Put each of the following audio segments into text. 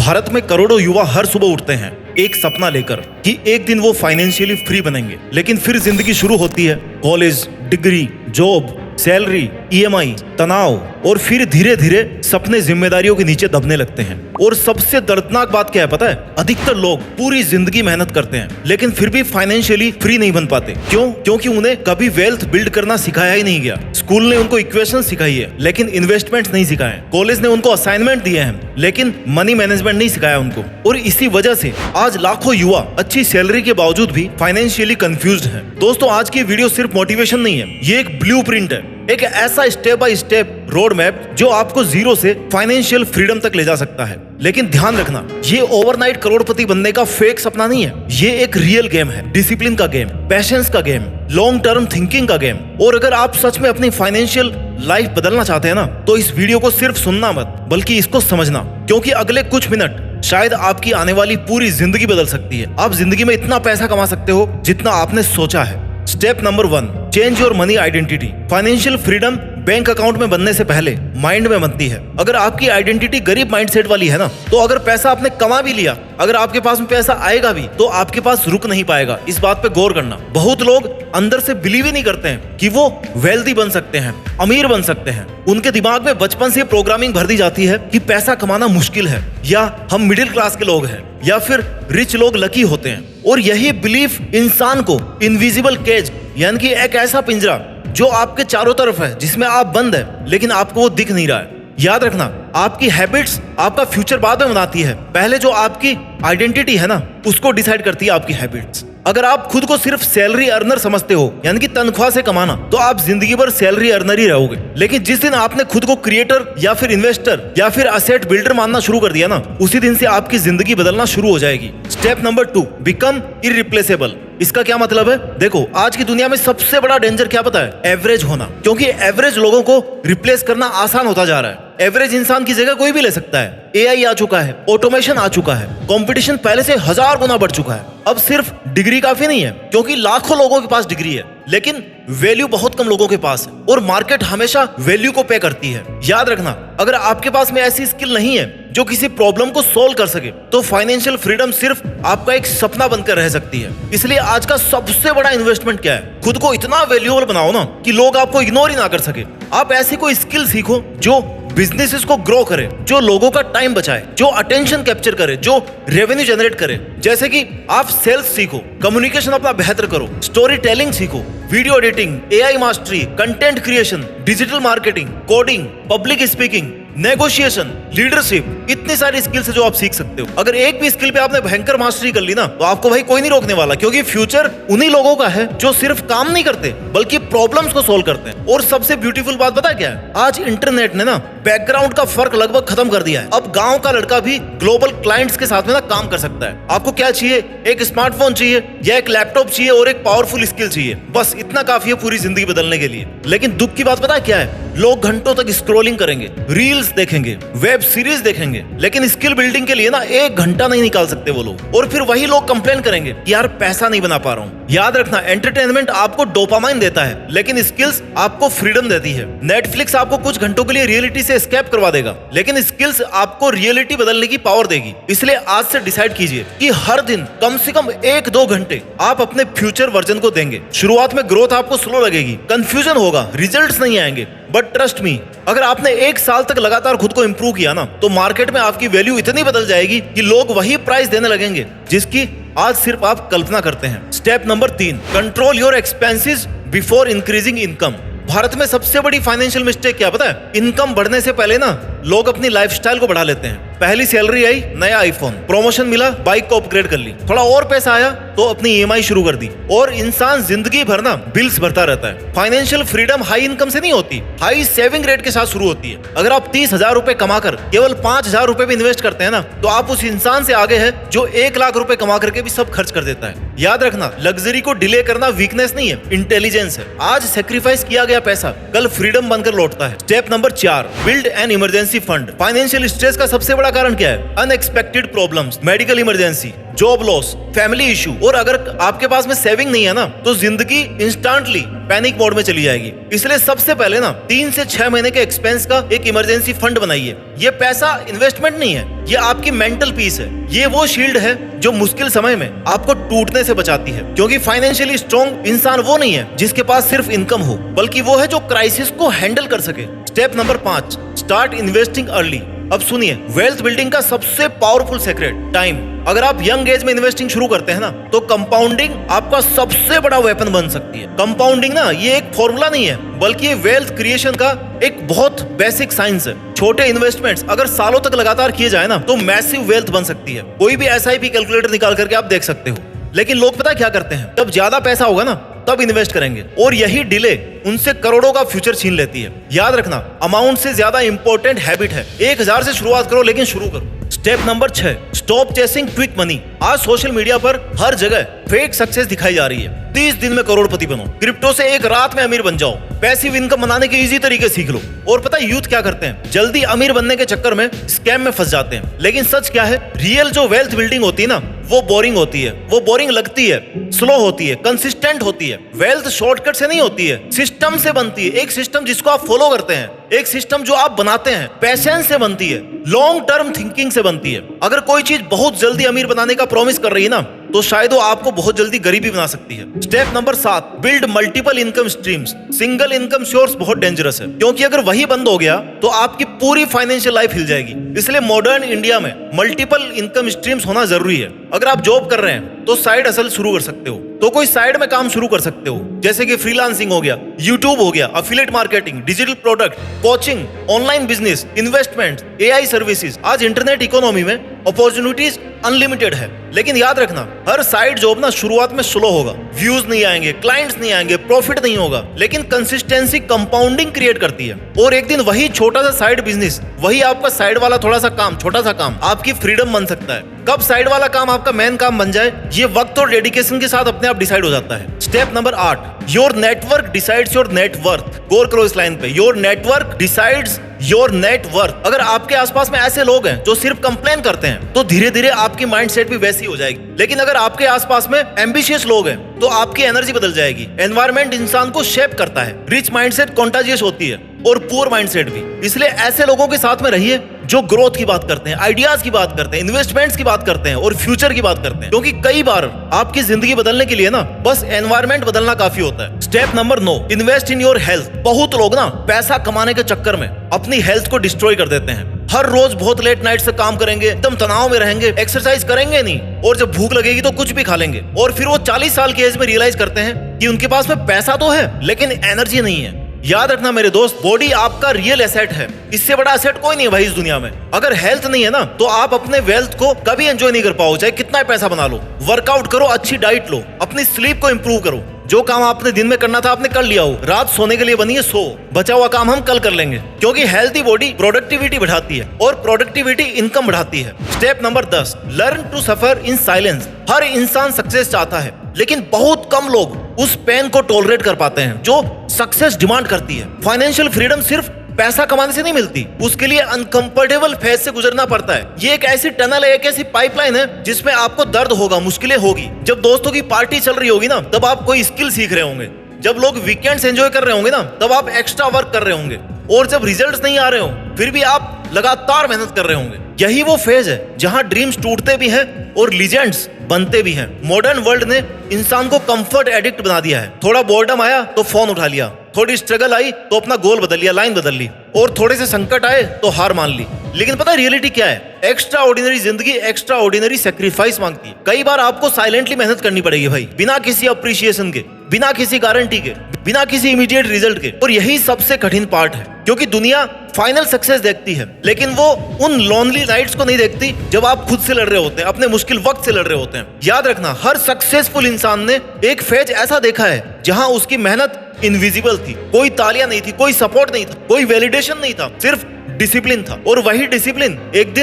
भारत में करोड़ों युवा हर सुबह उठते हैं एक सपना लेकर कि एक दिन वो फाइनेंशियली फ्री बनेंगे, लेकिन फिर जिंदगी शुरू होती है। College, degree, job, salary, EMI, तनाव और फिर धीरे धीरे सपने जिम्मेदारियों के नीचे दबने लगते हैं। और सबसे दर्दनाक बात क्या है पता है? अधिकतर लोग पूरी जिंदगी मेहनत करते हैं लेकिन फिर भी फाइनेंशियली फ्री नहीं बन पाते। क्यों? क्योंकि उन्हें कभी वेल्थ बिल्ड करना सिखाया ही नहीं गया। स्कूल ने उनको इक्वेशन सिखाई है लेकिन इन्वेस्टमेंट नहीं सिखाए। कॉलेज ने उनको असाइनमेंट दिए हैं लेकिन मनी मैनेजमेंट नहीं सिखाया उनको। और इसी वजह से आज लाखों युवा अच्छी सैलरी के बावजूद भी फाइनेंशियली कंफ्यूज्ड हैं। दोस्तों, आज की वीडियो सिर्फ मोटिवेशन नहीं है, ये एक ब्लूप्रिंट है, एक ऐसा step by step road map जो आपको जीरो से फाइनेंशियल फ्रीडम तक ले जा सकता है। लेकिन ध्यान रखना, ये ओवरनाइट करोड़पति बनने का फेक सपना नहीं है, ये एक रियल गेम है। डिसिप्लिन का गेम, पैशंस का गेम, लॉन्ग टर्म थिंकिंग का गेम। और अगर आप सच में अपनी फाइनेंशियल लाइफ बदलना चाहते हैं ना, तो इस वीडियो को सिर्फ सुनना मत बल्कि इसको समझना, क्योंकि अगले कुछ मिनट शायद आपकी आने वाली पूरी जिंदगी बदल सकती है। आप जिंदगी में इतना पैसा कमा सकते हो जितना आपने सोचा है। Step number 1, change your money identity. Financial freedom bank account में बनने से पहले माइंड में बनती है। अगर आपकी आइडेंटिटी गरीब माइंडसेट वाली है ना, तो अगर पैसा आपने कमा भी लिया, अगर आपके पास में पैसा आएगा भी, तो आपके पास रुक नहीं पाएगा। इस बात पे गौर करना। बहुत लोग अंदर से बिलीव ही नहीं करते हैं कि वो वेल्दी बन सकते हैं, अमीर बन सकते हैं। उनके दिमाग में बचपन से प्रोग्रामिंग भर दी जाती है कि पैसा कमाना मुश्किल है, या हम मिडिल क्लास के लोग हैं, या फिर रिच लोग लकी होते हैं। और यही बिलीफ इंसान को इनविजिबल केज, यानी कि एक ऐसा पिंजरा जो आपके चारों तरफ है, जिसमें आप बंद है लेकिन आपको वो दिख नहीं रहा है। याद रखना, आपकी हैबिट्स आपका फ्यूचर बाद में बनाती है। पहले जो आपकी आइडेंटिटी है ना, उसको डिसाइड करती है आपकी हैबिट्स। अगर आप खुद को सिर्फ सैलरी अर्नर समझते हो, यानी कि तनख्वाह से कमाना, तो आप जिंदगी भर सैलरी अर्नर ही रहोगे। लेकिन जिस दिन आपने खुद को क्रिएटर या फिर इन्वेस्टर या फिर असेट बिल्डर मानना शुरू कर दिया ना, उसी दिन से आपकी जिंदगी बदलना शुरू हो जाएगी। Step number 2, become irreplaceable. इसका क्या मतलब है? देखो, आज की दुनिया में सबसे बड़ा डेंजर क्या पता है? एवरेज होना। क्योंकि एवरेज लोगों को रिप्लेस करना आसान होता जा रहा है। एवरेज इंसान की जगह कोई भी ले सकता है। एआई आ चुका है, ऑटोमेशन आ चुका है, कंपटीशन पहले से 1000 गुना बढ़ चुका है। अब सिर्फ डिग्री काफी नहीं है, क्योंकि लाखों लोगों के पास डिग्री है लेकिन वैल्यू बहुत कम लोगों के पास है। और मार्केट हमेशा वैल्यू को पे करती है। याद रखना, अगर आपके पास में ऐसी स्किल नहीं है जो किसी प्रॉब्लम को सोल्व कर सके, तो फाइनेंशियल फ्रीडम सिर्फ आपका एक सपना बनकर रह सकती है। इसलिए आज का सबसे बड़ा इन्वेस्टमेंट क्या है? खुद को इतना वैल्यूएबल बनाओ ना कि लोग आपको इग्नोर ही ना कर सके। आप ऐसी कोई स्किल सीखो जो बिजनेसेस को ग्रो करे, जो लोगों का टाइम बचाए, जो अटेंशन कैप्चर करे, जो रेवेन्यू जनरेट करे। जैसे कि आप सेल्स सीखो, कम्युनिकेशन अपना बेहतर करो, स्टोरी टेलिंग सीखो, video editing, AI mastery, content creation, digital marketing, coding, public speaking, negotiation, leadership. इतनी सारी स्किल्स है जो आप सीख सकते हो। अगर एक भी स्किल पे आपने भयंकर मास्टरी कर ली ना, तो आपको भाई कोई नहीं रोकने वाला, क्योंकि फ्यूचर उन्हीं लोगों का है जो सिर्फ काम नहीं करते बल्कि प्रॉब्लम्स को सोल्व करते हैं। और सबसे ब्यूटीफुल बात पता है क्या है? आज इंटरनेट ने ना बैकग्राउंड का फर्क लगभग खत्म कर दिया है। अब गांव का लड़का भी ग्लोबल क्लाइंट्स के साथ में ना काम कर सकता है। आपको क्या चाहिए? एक स्मार्टफोन चाहिए, या एक लैपटॉप चाहिए, और एक पावरफुल स्किल चाहिए। बस इतना काफी है पूरी जिंदगी बदलने के लिए। लेकिन दुख की बात पता है क्या है? लोग घंटों तक स्क्रॉलिंग करेंगे, रील्स देखेंगे, वेब सीरीज देखेंगे, लेकिन स्किल बिल्डिंग के लिए ना 1 घंटा नहीं निकाल सकते वो लोग। और फिर वही लोग कंप्लेन करेंगे कि यार पैसा नहीं बना पा रहा हूँ। याद रखना, एंटरटेनमेंट आपको डोपामाइन देता है लेकिन स्किल्स आपको फ्रीडम देती है। नेटफ्लिक्स आपको कुछ घंटों के लिए रियलिटी से एस्केप करवा देगा, लेकिन स्किल्स आपको रियलिटी बदलने की पावर देगी। इसलिए आज से डिसाइड कीजिए कि हर दिन कम से कम 1-2 घंटे आप अपने फ्यूचर वर्जन को देंगे। शुरुआत में ग्रोथ आपको स्लो लगेगी, कंफ्यूजन होगा, रिजल्ट्स नहीं आएंगे, बट ट्रस्ट मी, अगर आपने 1 साल तक लगातार खुद को इंप्रूव किया ना, तो मार्केट में आपकी वैल्यू इतनी बदल जाएगी कि लोग वही प्राइस देने लगेंगे जिसकी आज सिर्फ आप कल्पना करते हैं। Step number 3, control your expenses before increasing income. Bharat में सबसे बड़ी फाइनेंशियल मिस्टेक क्या पता है? इनकम बढ़ने से पहले ना लोग अपनी लाइफस्टाइल को बढ़ा लेते हैं। पहली सैलरी आई, नया आईफोन, प्रमोशन मिला, बाइक को अपग्रेड कर ली, थोड़ा और पैसा आया तो अपनी ईएमआई शुरू कर दी, और इंसान जिंदगी भर ना बिल्स भरता रहता है। फाइनेंशियल फ्रीडम हाई इनकम से नहीं होती, हाई सेविंग रेट के साथ शुरू होती है। अगर आप 30,000 रुपए कमाकर केवल 5,000 रुपए भी इन्वेस्ट करते हैं ना, तो आप उस इंसान से आगे है जो 1 लाख रुपए कमा करके भी सब खर्च कर देता है। याद रखना, लग्जरी को डिले करना वीकनेस नहीं है, इंटेलिजेंस है। आज सेक्रीफाइस किया गया पैसा कल फ्रीडम बनकर लौटता है। Step number 4, build an emergency emergency fund. Financial stress का सबसे बड़ा कारण क्या है? Unexpected problems, medical emergency, job loss, family issue. और अगर आपके पास में सेविंग नहीं है ना, तो जिंदगी इंस्टेंटली पैनिक मोड में चली जाएगी। इसलिए सबसे पहले ना 3 से 6 महीने के एक्सपेंस का एक इमरजेंसी फंड बनाइए। ये पैसा इन्वेस्टमेंट नहीं है, ये आपकी मेंटल पीस है। ये वो शील्ड है जो मुश्किल समय में आपको टूटने से बचाती है। क्योंकि फाइनेंशियली स्ट्रॉन्ग इंसान वो नहीं है जिसके पास सिर्फ इनकम हो, बल्कि वो है जो क्राइसिस को हैंडल कर सके। Step number 5, start investing early. अब सुनिए, वेल्थ बिल्डिंग का सबसे पावरफुल सीक्रेट टाइम। अगर आप यंग एज में इन्वेस्टिंग शुरू करते हैं ना, तो कंपाउंडिंग आपका सबसे बड़ा वेपन बन सकती है। कंपाउंडिंग ना ये एक फॉर्मूला नहीं है, बल्कि ये वेल्थ क्रिएशन का एक बहुत बेसिक साइंस है। छोटे इन्वेस्टमेंट्स अगर सालों तक लगातार किए जाए ना, तो मैसिव वेल्थ बन सकती है। कोई भी SIP कैलकुलेटर निकाल करके आप देख सकते हो। लेकिन लोग पता क्या करते हैं, जब ज्यादा पैसा होगा ना तब इन्वेस्ट करेंगे, और यही डिले उनसे करोड़ों का फ्यूचर छीन लेती है। याद रखना, अमाउंट से ज्यादा इंपॉर्टेंट हैबिट है। 1000 से शुरुआत करो, लेकिन शुरू करो। Step number 6, stop chasing quick money. आज सोशल मीडिया पर हर जगह फेक सक्सेस दिखाई जा रही है। 30 दिन में करोड़पति बनो, क्रिप्टो से एक रात में अमीर बन जाओ, पैसिव इनकम बनाने के इजी तरीके सीख लो। और पता है यूथ क्या करते हैं? जल्दी अमीर बनने के चक्कर में स्कैम में फंस जाते हैं। लेकिन सच क्या है? रियल जो वेल्थ बिल्डिंग होती है ना, वो बोरिंग होती है। वो बोरिंग लगती है, स्लो होती है, कंसिस्टेंट होती है। वेल्थ शॉर्टकट से नहीं होती है, सिस्टम से बनती है। एक सिस्टम जिसको आप फॉलो करते हैं, एक सिस्टम जो आप बनाते हैं, पैशेंस से बनती है, लॉन्ग टर्म थिंकिंग से बनती है। अगर कोई चीज बहुत जल्दी अमीर बनाने का प्रॉमिस कर रही है ना, तो शायद वो आपको बहुत जल्दी गरीबी बना सकती है। Step number 7, build multiple income streams. Single income source बहुत डेंजरस है, क्योंकि अगर वही बंद हो गया तो आपकी पूरी फाइनेंशियल लाइफ हिल जाएगी। इसलिए मॉडर्न इंडिया में मल्टीपल इनकम स्ट्रीम्स होना जरूरी है। अगर आप जॉब कर रहे हैं तो साइड हसल शुरू कर सकते हो, तो कोई साइड में काम शुरू कर सकते हो, जैसे कि फ्रीलांसिंग हो गया, यूट्यूब हो गया, affiliate marketing, digital product, coaching, online business, investment, AI services. आज इंटरनेट इकोनॉमी में अपॉर्चुनिटीज अनलिमिटेड है। लेकिन याद रखना, हर साइड जॉब ना शुरुआत में स्लो होगा, व्यूज नहीं आएंगे, क्लाइंट्स नहीं आएंगे, प्रॉफिट नहीं होगा। लेकिन कंसिस्टेंसी कंपाउंडिंग क्रिएट करती है, और एक दिन वही छोटा सा साइड बिजनेस, वही आपका साइड वाला थोड़ा सा काम, छोटा सा काम आपकी फ्रीडम बन सकता है। कब साइड वाला काम आपका मेन काम बन जाए, ये वक्त और डेडिकेशन के साथ अपने आप डिसाइड हो जाता है। Step number 8, your network decides your net. गौर करो इस लाइन पे, your network decides your net worth. अगर आपके आसपास में ऐसे लोग हैं जो सिर्फ कंप्लेन करते हैं, तो धीरे धीरे आपकी माइंडसेट भी वैसी हो जाएगी। लेकिन अगर आपके आसपास में एम्बिशियस लोग हैं, तो आपकी एनर्जी बदल जाएगी। एनवायरनमेंट इंसान को शेप करता है। रिच माइंडसेट कॉन्टाजियस होती है, और पुअर माइंडसेट भी। इसलिए ऐसे लोगों के साथ में रहिए जो ग्रोथ की बात करते हैं, आइडियाज की बात करते हैं, इन्वेस्टमेंट्स की बात करते हैं, और फ्यूचर की बात करते हैं। क्योंकि कई बार आपकी जिंदगी बदलने के लिए ना बस एनवायरनमेंट बदलना काफी होता है। Step number 9, invest in your health. बहुत लोग ना पैसा कमाने के चक्कर में अपनी हेल्थ को डिस्ट्रॉय कर देते हैं। हर रोज बहुत लेट नाइट से काम करेंगे, एकदम तनाव में रहेंगे, एक्सरसाइज करेंगे नहीं, और जब भूख लगेगी तो कुछ भी खा लेंगे। और फिर वो 40 साल की एज में रियलाइज करते हैं कि उनके पास में पैसा तो है, लेकिन एनर्जी नहीं है। याद रखना मेरे दोस्त, बॉडी आपका रियल एसेट है। इससे बड़ा एसेट कोई नहीं है भाई इस दुनिया में। अगर हेल्थ नहीं है ना, तो आप अपने वेल्थ को कभी एंजॉय नहीं कर पाओ, चाहे कितना पैसा बना लो। वर्कआउट करो, अच्छी डाइट लो, अपनी स्लीप को इंप्रूव करो। जो काम आपने दिन में करना था आपने कर लिया हो, रात सोने के लिए बनी है, सो। बचा हुआ काम हम कल कर लेंगे, क्योंकि हेल्थी बॉडी प्रोडक्टिविटी बढ़ाती है, और प्रोडक्टिविटी इनकम बढ़ाती है। Step number 10, learn to suffer in silence. हर इंसान सक्सेस चाहता है, लेकिन बहुत कम लोग उस पेन को टॉलरेट कर पाते हैं जो सक्सेस डिमांड करती है। फाइनेंशियल फ्रीडम सिर्फ पैसा कमाने से नहीं मिलती, उसके लिए अनकंफर्टेबल फेज से गुजरना पड़ता है। ये एक ऐसी टनल है, एक ऐसी पाइपलाइन है जिसमें आपको दर्द होगा, मुश्किलें होगी। जब दोस्तों की पार्टी चल रही होगी ना, तब आप कोई स्किल सीख रहे होंगे। जब लोग वीकेंड्स एंजॉय कर रहे होंगे ना, तब आप एक्स्ट्रा वर्क कर रहे होंगे। और जब रिजल्ट्स नहीं आ रहे हो, फिर भी आप लगातार मेहनत कर रहे होंगे। यही वो फेज है जहां ड्रीम्स टूटते भी हैं और लीजेंड्स बनते भी हैं। मॉडर्न वर्ल्ड ने इंसान को कंफर्ट एडिक्ट बना दिया है। थोड़ा बोर्डम आया तो फोन उठा लिया, थोड़ी स्ट्रगल आई तो अपना गोल बदल लिया, लाइन बदल ली, और थोड़े से संकट आए तो हार मान ली। लेकिन पता है रियलिटी क्या है? एक्स्ट्रा ऑर्डिनरी जिंदगी एक्स्ट्रा ऑर्डिनरी सेक्रीफाइस मांगती है। कई बार आपको साइलेंटली मेहनत करनी पड़ेगी भाई, बिना किसी अप्रिशिएशन के, बिना किसी गारंटी के, बिना किसी इमीडिएट रिजल्ट के। और यही सबसे कठिन पार्ट है, क्योंकि दुनिया फाइनल सक्सेस देखती है, लेकिन वो उन लोनली नाइट्स को नहीं देखती जब आप खुद से लड़ रहे होते हैं, अपने मुश्किल वक्त से लड़ रहे होते हैं। याद रखना, हर सक्सेसफुल इंसान ने एक फेज ऐसा देखा है जहां उसकी मेहनत इनविजिबल थी। कोई तालियां नहीं थी, कोई सपोर्ट नहीं था, कोई वैलिडेशन नहीं था, सिर्फ डिसिप्लिन था, और वही डिसिप्लिन एक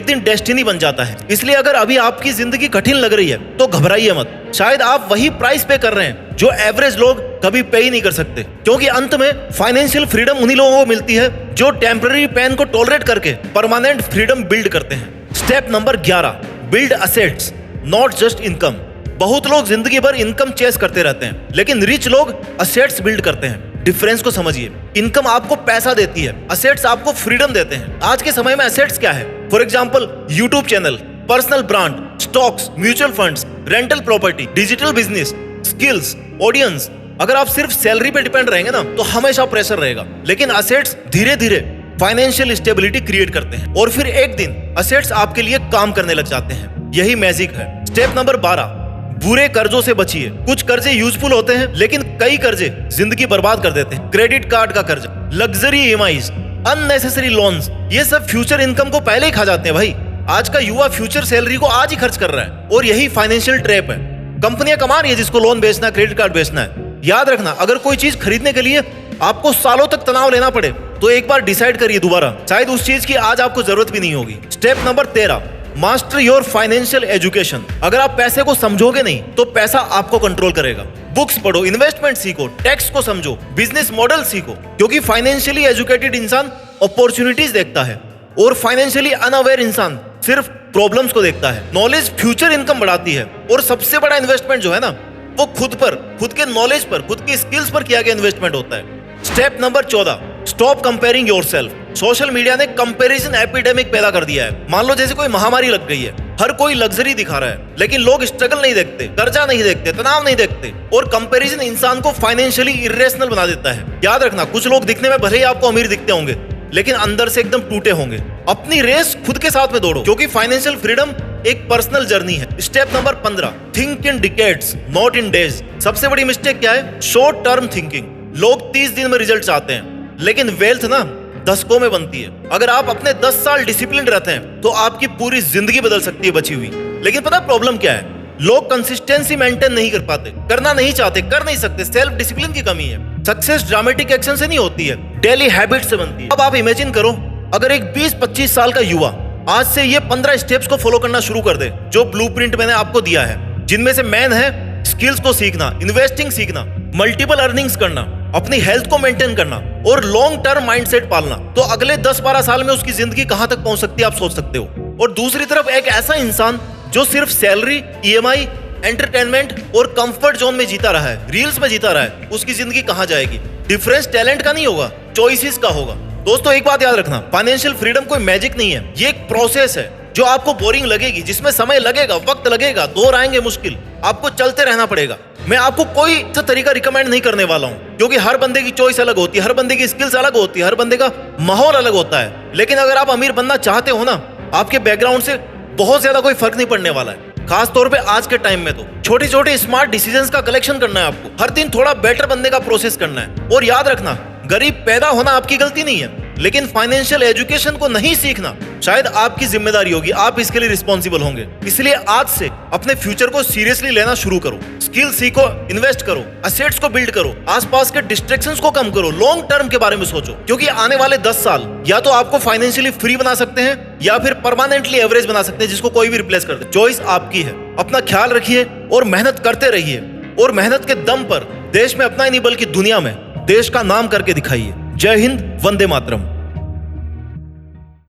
दिन डेस्टिनी बन जाता है। इसलिए अगर अभी आपकी जिंदगी कठिन लग रही है तो घबराइए मत। शायद आप वही प्राइस पे कर रहे हैं जो एवरेज लोग कभी पे ही नहीं कर सकते, क्योंकि अंत में फाइनेंशियल फ्रीडम उन्हीं लोगों को मिलती है जो टेम्पररी पेन को टॉलरेट करके परमानेंट फ्रीडम बिल्ड करते हैं। Step number 11, build assets not just income. बहुत लोग जिंदगी भर इनकम चेस करते रहते हैं, लेकिन रिच लोग असेट्स बिल्ड करते हैं। डिफरेंस को समझिए। इनकम आपको पैसा देती है, असेट्स आपको फ्रीडम देते हैं। आज के समय में असेट्स क्या है? For example YouTube channel, personal brand, stocks, mutual funds, rental property, digital business, skills, audience. अगर आप सिर्फ सैलरी पे डिपेंड रहेंगे ना तो हमेशा प्रेशर रहेगा, लेकिन असेट्स धीरे धीरे फाइनेंशियल स्टेबिलिटी क्रिएट करते हैं और फिर एक दिन असेट्स आपके लिए काम करने लग जाते हैं। यही मैजिक है। स्टेप नंबर 12, बुरे कर्जों से बचिए। कुछ कर्जे यूजफुल होते हैं, लेकिन कई कर्जे जिंदगी बर्बाद कर देते हैं। क्रेडिट कार्ड का कर्ज, लग्जरी ईएमआईज, अननेसेसरी लोन्स, ये सब फ्यूचर इनकम को पहले ही खा जाते हैं भाई। आज का युवा फ्यूचर सैलरी को आज ही खर्च कर रहा है, और यही फाइनेंशियल ट्रैप है। कंपनियां कमा रही है जिसको लोन बेचना है, क्रेडिट कार्ड बेचना है। याद रखना, अगर कोई चीज खरीदने के लिए आपको सालों तक तनाव लेना पड़े तो एक बार डिसाइड करिए दोबारा, शायद उस चीज की आज आपको जरूरत भी नहीं होगी। Step number 13, master your financial education. अगर आप पैसे को समझोगे नहीं तो पैसा आपको कंट्रोल करेगा। बुक्स पढ़ो, इन्वेस्टमेंट सीखो, टैक्स को समझो, बिजनेस मॉडल सीखो, क्योंकि फाइनेंशियली एजुकेटेड इंसान अपॉर्चुनिटीज देखता है और फाइनेंशियली अनअवेयर इंसान सिर्फ प्रॉब्लम्स को देखता है। नॉलेज फ्यूचर इनकम बढ़ाती है, और सबसे बड़ा इन्वेस्टमेंट जो है ना वो खुद पर, खुद के नॉलेज पर, खुद की स्किल्स पर किया गया इन्वेस्टमेंट होता है। Step number 14, stop comparing yourself. Social media ने कंपैरिजन एपिडेमिक पैदा कर दिया है। मान लो जैसे कोई महामारी लग गई है, हर कोई लग्जरी दिखा रहा है, लेकिन लोग स्ट्रगल नहीं देखते, कर्जा नहीं देखते, तनाव नहीं देखते, और कंपैरिजन इंसान को फाइनेंशियली इरेशनल बना देता है। याद रखना, कुछ लोग दिखने में भले ही आपको अमीर दिखते होंगे, लेकिन अंदर से एकदम टूटे होंगे। अपनी रेस खुद के साथ में दौड़ो, क्योंकि फाइनेंशियल फ्रीडम एक पर्सनल जर्नी है। Step number 15, think in decades not in days. सबसे बड़ी मिस्टेक क्या है? Short term thinking. लोग 30 दिन में रिजल्ट चाहते हैं, लेकिन वेल्थ ना दशकों में बनती है। अगर आप अपने 10 साल डिसिप्लिन रहते हैं तो आपकी पूरी जिंदगी बदल सकती है बची हुई। लेकिन पता प्रॉब्लम क्या है? लोग कंसिस्टेंसी मेंटेन नहीं कर पाते, करना नहीं चाहते, कर नहीं सकते। सेल्फ डिसिप्लिन की कमी है। सक्सेस ड्रामेटिक एक्शन से नहीं होती है, डेली हैबिट से बनती है। अब आप इमेजिन करो, अगर एक 20-25 साल का युवा आज से ये 15 स्टेप्स को फॉलो करना शुरू कर दे जो ब्लूप्रिंट मैंने आपको दिया है, जिनमें से मेन है स्किल्स को सीखना, इन्वेस्टिंग सीखना, मल्टीपल अर्निंग्स करना, अपनी हेल्थ को मेंटेन करना और लॉन्ग टर्म माइंडसेट पालना, तो अगले 10-12 साल में उसकी जिंदगी कहां तक पहुंच सकती है आप सोच सकते हो। और दूसरी तरफ एक ऐसा इंसान जो सिर्फ सैलरी, ईएमआई, एंटरटेनमेंट और कंफर्ट जोन में जीता रहा है, रील्स में जीता रहा है, उसकी जिंदगी कहां जाएगी? डिफरेंस टैलेंट का नहीं होगा, चॉइसेस का होगा। दोस्तों एक बात याद रखना, फाइनेंशियल फ्रीडम कोई मैजिक नहीं है, ये एक प्रोसेस है जो आपको बोरिंग लगेगी, जिसमें समय लगेगा, वक्त लगेगा, दौर आएंगे मुश्किल, आपको चलते रहना पड़ेगा। मैं आपको कोई सा तरीका रिकमेंड नहीं करने वाला हूं, क्योंकि हर बंदे की चॉइस अलग होती है, हर बंदे की स्किल्स अलग होती है, हर बंदे का माहौल अलग होता है। लेकिन अगर आप अमीर बनना चाहते हो ना, आपके बैकग्राउंड से बहुत ज्यादा कोई फर्क नहीं पड़ने वाला है। खास तौर पे आज के टाइम में तो छोटे छोटे स्मार्ट डिसीजंस का कलेक्शन करना है आपको, हर दिन थोड़ा बेटर बनने का प्रोसेस करना है। और याद रखना, गरीब पैदा होना आपकी गलती नहीं है, लेकिन फाइनेंशियल एजुकेशन को नहीं सीखना शायद आपकी जिम्मेदारी होगी, आप इसके लिए रिस्पॉन्सिबल होंगे। इसलिए आज से अपने फ्यूचर को सीरियसली लेना शुरू करो, स्किल सीखो, इन्वेस्ट करो, असेट्स को बिल्ड करो, आसपास के डिस्ट्रैक्शंस को कम करो, लॉन्ग टर्म के बारे में सोचो, क्योंकि आने वाले 10 साल या तो आपको फाइनेंशियली फ्री बना सकते हैं या फिर परमानेंटली एवरेज बना सकते हैं, जिसको कोई भी रिप्लेस कर दे। चॉइस आपकी है। अपना ख्याल रखिए और मेहनत करते रहिए, और मेहनत के दम पर देश में अपना ही नहीं बल्कि दुनिया में देश का नाम करके दिखाइए। जय हिंद, वंदे मातरम।